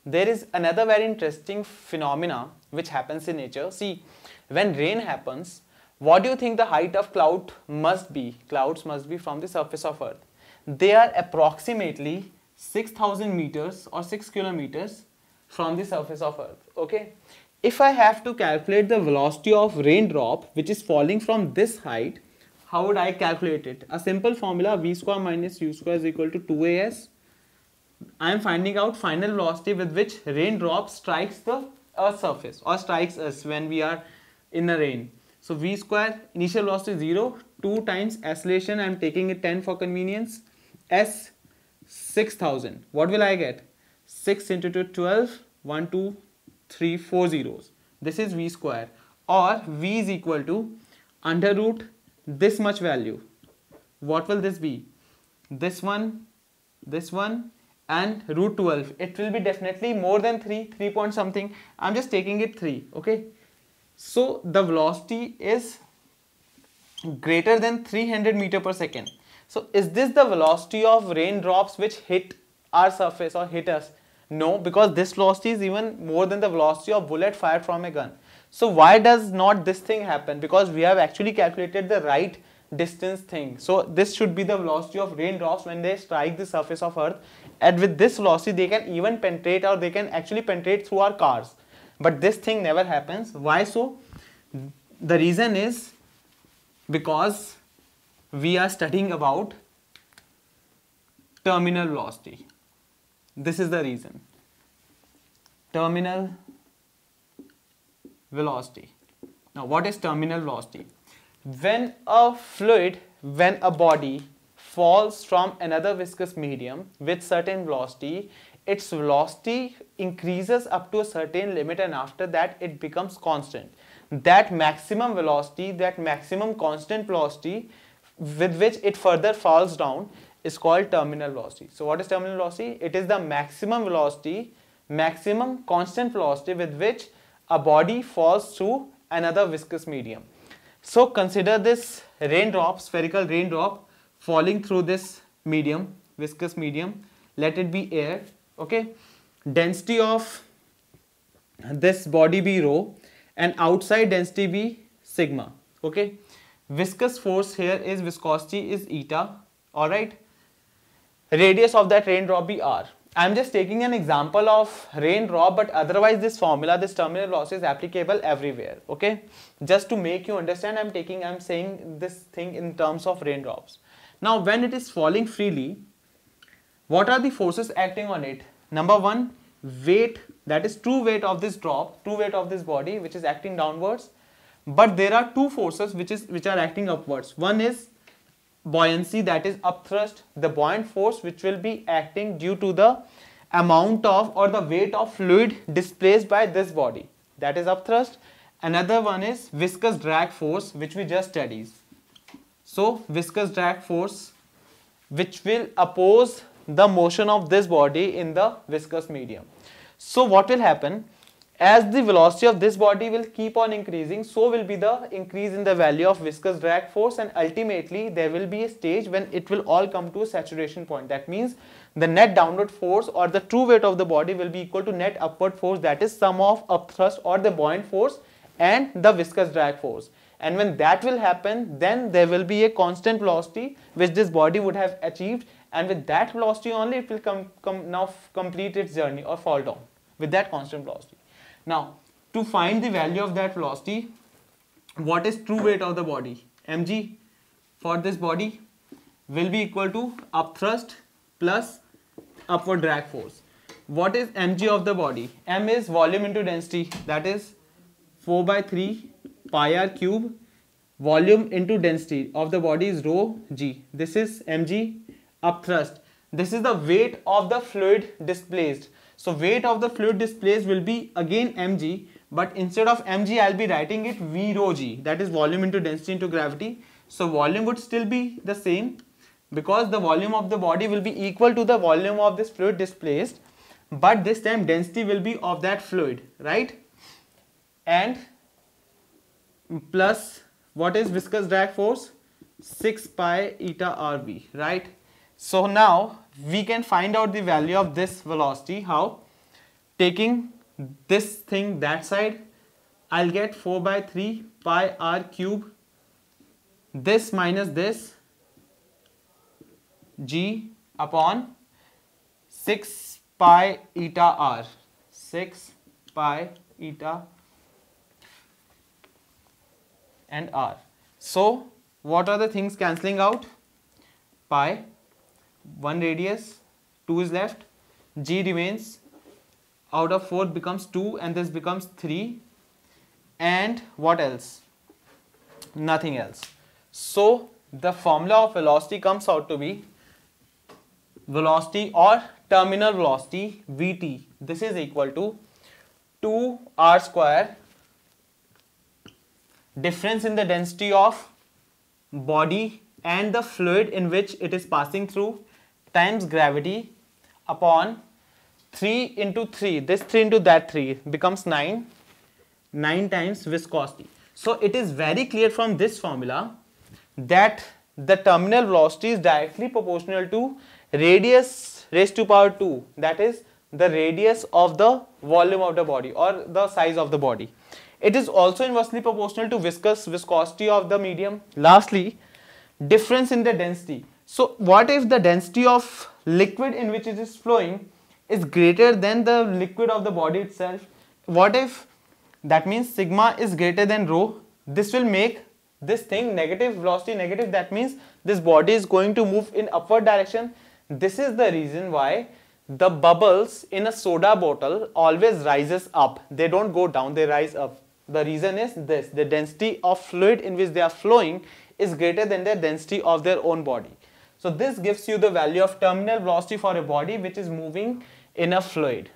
there is another very interesting phenomena which happens in nature. See, when rain happens, what do you think the height of cloud must be? Clouds must be from the surface of earth. They are approximately 6,000 meters or 6 kilometers from the surface of earth. Okay. If I have to calculate the velocity of raindrop which is falling from this height, how would I calculate it? A simple formula, v square minus u square is equal to 2as. I am finding out final velocity with which raindrop strikes the earth's surface or strikes us when we are in the rain. So v square, initial velocity is 0, 2 times oscillation, I am taking it 10 for convenience, s 6,000. What will I get? 6 into 2, 12, 1, 2, 3, 4 zeros. This is v square, or v is equal to under root this much value. What will this be? This one, and root 12. It will be definitely more than 3 point something. I'm just taking it 3. Okay. So the velocity is greater than 300 meter per second. So is this the velocity of raindrops which hit our surface or hit us? No, because this velocity is even more than the velocity of bullet fired from a gun. So why does not this thing happen? Because we have actually calculated the right distance thing. So this should be the velocity of raindrops when they strike the surface of earth, and with this velocity they can even penetrate, or they can actually penetrate through our cars. But this thing never happens. Why so? The reason is because we are studying about terminal velocity. This is the reason. Terminal velocity. Now what is terminal velocity? When a body falls from another viscous medium with certain velocity, its velocity increases up to a certain limit, and after that it becomes constant. That maximum velocity, that maximum constant velocity with which it further falls down is called terminal velocity. So what is terminal velocity? It is the maximum velocity, maximum constant velocity with which a body falls through another viscous medium. So consider this raindrop, spherical raindrop falling through this medium, viscous medium. Let it be air. Okay. Density of this body be rho, and outside density be sigma. Okay. Viscous force here is, viscosity is eta. Alright. Radius of that raindrop be r. I am just taking an example of raindrop, but otherwise this formula, this terminal velocity is applicable everywhere. Okay. Just to make you understand, I am saying this thing in terms of raindrops. Now when it is falling freely, what are the forces acting on it? Number one, weight, that is true weight of this drop, true weight of this body which is acting downwards. But there are two forces which are acting upwards. One is buoyancy, that is upthrust, the buoyant force which will be acting due to the amount of or the weight of fluid displaced by this body, that is upthrust. Another one is viscous drag force, which we just studied. So viscous drag force which will oppose the motion of this body in the viscous medium. So what will happen? As the velocity of this body will keep on increasing, so will be the increase in the value of viscous drag force, and ultimately there will be a stage when it will all come to a saturation point. That means the net downward force or the true weight of the body will be equal to net upward force, that is sum of upthrust or the buoyant force and the viscous drag force. And when that will happen, then there will be a constant velocity which this body would have achieved, and with that velocity only it will complete its journey or fall down with that constant velocity. Now, to find the value of that velocity, what is true weight of the body? Mg for this body will be equal to upthrust plus upward drag force. What is mg of the body? M is volume into density, that is 4 by 3 pi r cube. Volume into density of the body is rho g. This is mg. Upthrust, this is the weight of the fluid displaced. So weight of the fluid displaced will be again mg, but instead of mg I'll be writing it v rho g, that is volume into density into gravity. So volume would still be the same because the volume of the body will be equal to the volume of this fluid displaced, but this time density will be of that fluid, right? And plus what is viscous drag force? 6 pi eta rv, right? So now we can find out the value of this velocity. How? taking this thing that side, I'll get 4 by 3 pi r cube, this minus this, g upon 6 pi eta r, 6 pi eta and r. So what are the things cancelling out? Pi, 1 radius, 2 is left, g remains, out of 4 becomes 2 and this becomes 3, and what else? Nothing else. So the formula of velocity comes out to be velocity or terminal velocity Vt. This is equal to 2r square, difference in the density of body and the fluid in which it is passing through, times gravity, upon 3 into 3, this 3 into that 3 becomes 9, 9 times viscosity. So it is very clear from this formula that the terminal velocity is directly proportional to radius raised to power 2, that is the radius of the volume of the body or the size of the body. It is also inversely proportional to viscosity of the medium. Lastly, difference in the density. So what if the density of liquid in which it is flowing is greater than the liquid of the body itself? What if that means sigma is greater than rho? This will make this thing negative, velocity negative, that means this body is going to move in upward direction. This is the reason why the bubbles in a soda bottle always rises up. They don't go down, they rise up. The reason is this: the density of fluid in which they are flowing is greater than the density of their own body. So this gives you the value of terminal velocity for a body which is moving in a fluid.